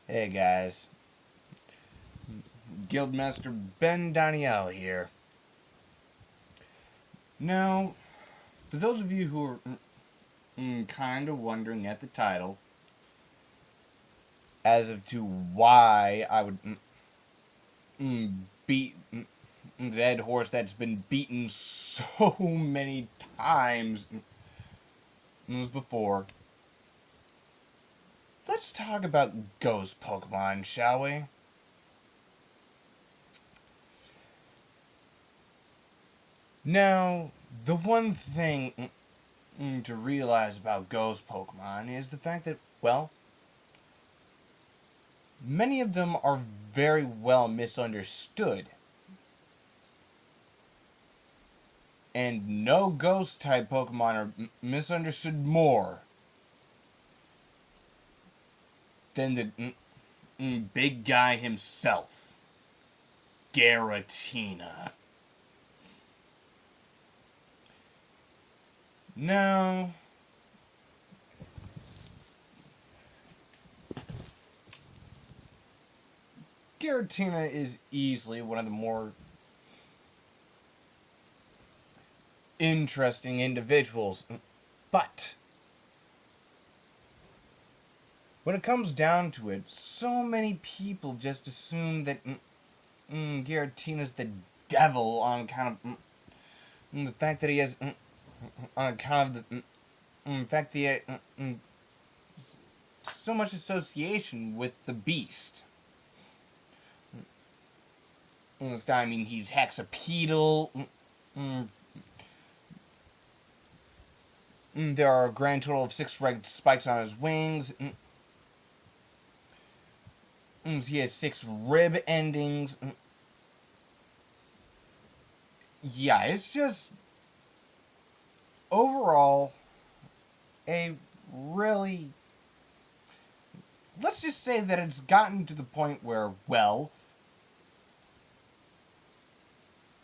Hey guys, Guildmaster Ben Danielle here. Now, for those of you who are kind of wondering at the title, as of to why I would beat the dead horse that's been beaten so many times before, let's talk about ghost Pokemon, shall we? Now, the one thing to realize about ghost Pokemon is the fact that, well, many of them are very well misunderstood. And no ghost type Pokemon are misunderstood more than the big guy himself, Giratina. Now, Giratina is easily one of the more interesting individuals, but when it comes down to it, so many people just assume that Giratina's the devil on account of the fact that he has, on account of the fact that he so much association with the beast. I mean, he's hexapedal. There are a grand total of 6 red spikes on his wings. He has 6 rib endings. Yeah, it's just overall a really. Let's just say that it's gotten to the point where, well,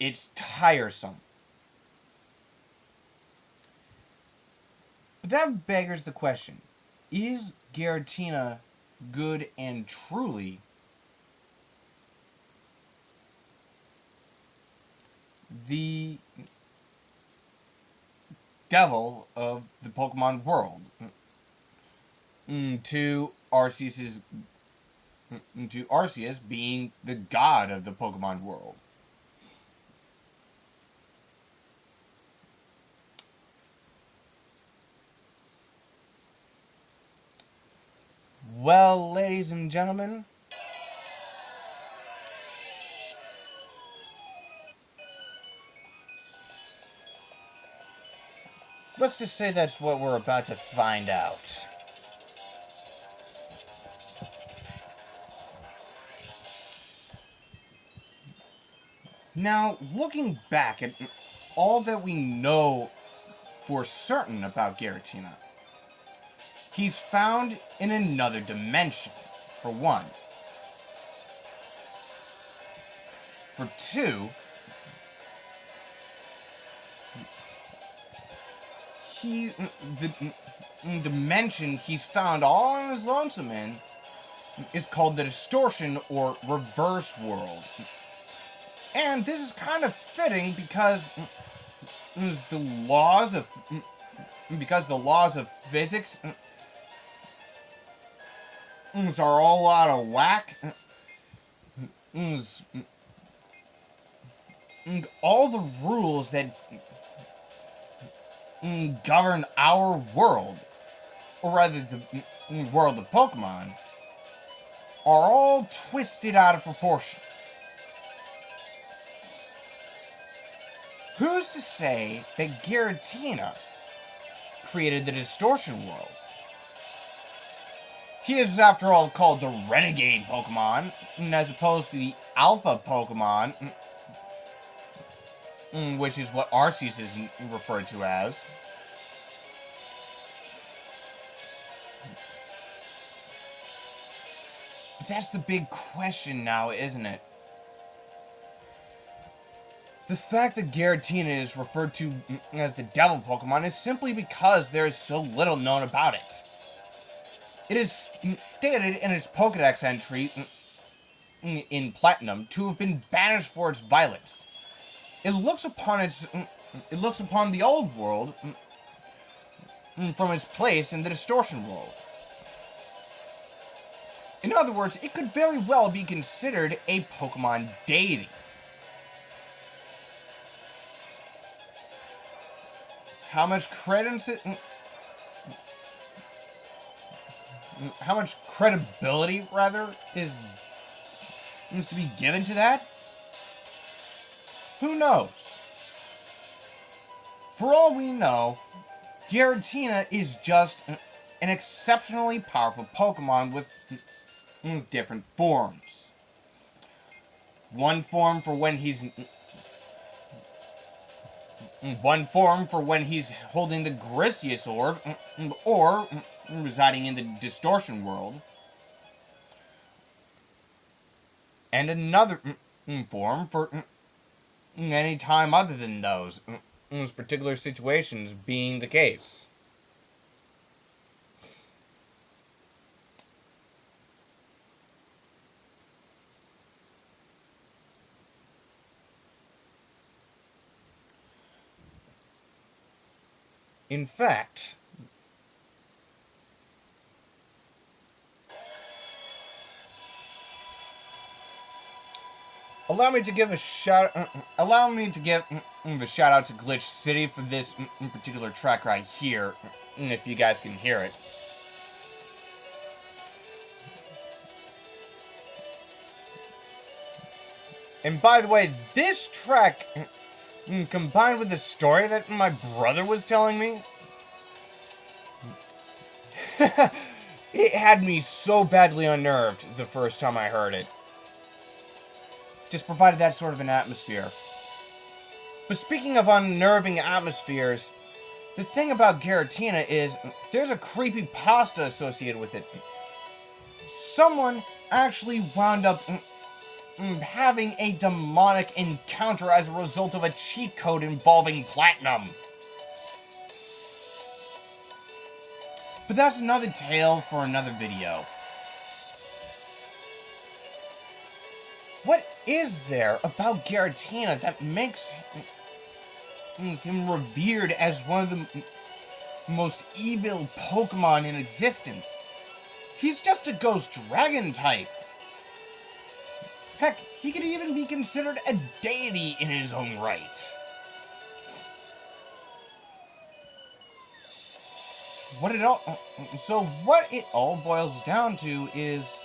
it's tiresome. But that beggars the question, is Giratina good and truly the devil of the Pokemon world? To Arceus's to Arceus being the god of the Pokemon world. Well, ladies and gentlemen, let's just say that's what we're about to find out. Now, looking back at all that we know for certain about Giratina, he's found in another dimension, for one. For two, the dimension he's found all on his lonesome in is called the Distortion or Reverse World. And this is kind of fitting because the laws of physics are all out of whack. All the rules that govern our world, or rather the world of Pokemon, are all twisted out of proportion. Who's to say that Giratina created the Distortion World? He is, after all, called the Renegade Pokemon, as opposed to the Alpha Pokemon, which is what Arceus is referred to as. But that's the big question now, isn't it? The fact that Giratina is referred to as the Devil Pokemon is simply because there is so little known about it. It is stated in its Pokedex entry in Platinum to have been banished for its violence. It looks upon the old world from its place in the Distortion World. In other words, it could very well be considered a Pokemon deity. How much credibility, rather, is to be given to that? Who knows? For all we know, Giratina is just an exceptionally powerful Pokemon with different forms. One form for when he's holding the Grisius Orb, or residing in the Distortion World, and another form for any time other than those particular situations being the case. In fact, allow me to give a shout out to Glitch City for this particular track right here, if you guys can hear it. And by the way, this track, combined with the story that my brother was telling me, it had me so badly unnerved the first time I heard it. Just provided that sort of an atmosphere. But speaking of unnerving atmospheres, the thing about Giratina is there's a creepypasta associated with it. Someone actually wound up having a demonic encounter as a result of a cheat code involving Platinum. But that's another tale for another video. What is there about Giratina that makes him revered as one of the most evil Pokemon in existence? He's just a ghost dragon type. Heck, he could even be considered a deity in his own right. What it all boils down to is,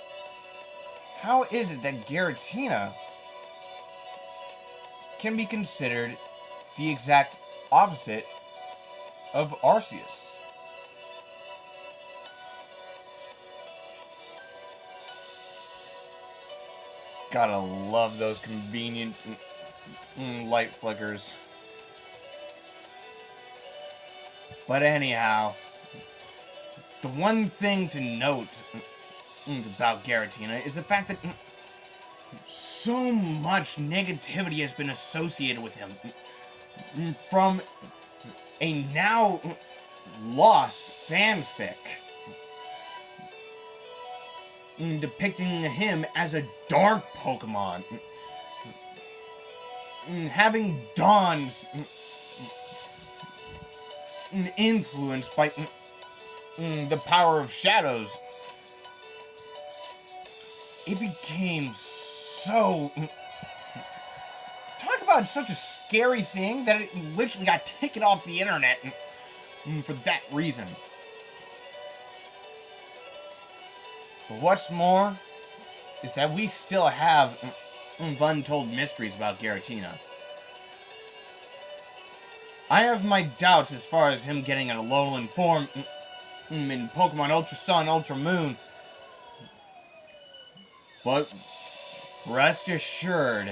how is it that Giratina can be considered the exact opposite of Arceus? Gotta love those convenient light flickers. But anyhow, the one thing to note about Giratina is the fact that so much negativity has been associated with him. From a now lost fanfic depicting him as a dark Pokemon, having Dawn's influenced by the power of shadows. It became so... Talk about such a scary thing that it literally got taken off the internet for that reason. But what's more is that we still have untold mysteries about Giratina. I have my doubts as far as him getting an Alolan form in Pokemon Ultra Sun, Ultra Moon. But rest assured,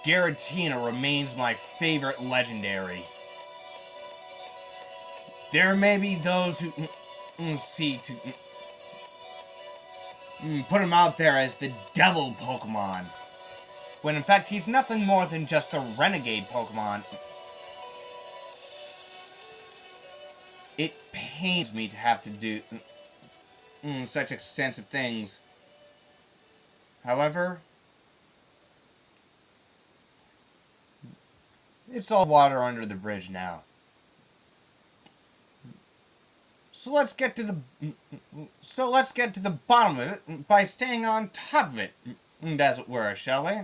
Giratina remains my favorite legendary. There may be those who seek to put him out there as the devil Pokemon, when in fact he's nothing more than just a renegade Pokemon. It pains me to have to such extensive things. However, it's all water under the bridge now. So let's get to the bottom of it by staying on top of it, as it were, shall we?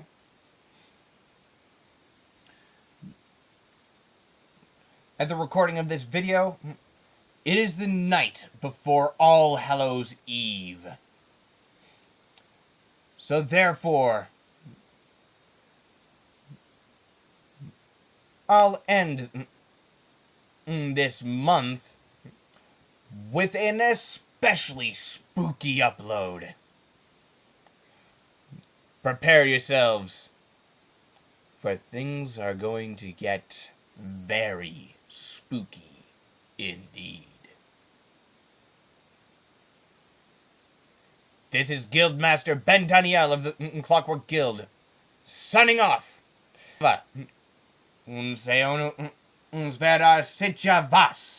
At the recording of this video, it is the night before All Hallows Eve. So therefore, I'll end this month with an especially spooky upload. Prepare yourselves, for things are going to get very spooky indeed. This is Guildmaster Ben Daniel of the Clockwork Guild, signing off. Un se uno, un spera sitja vas.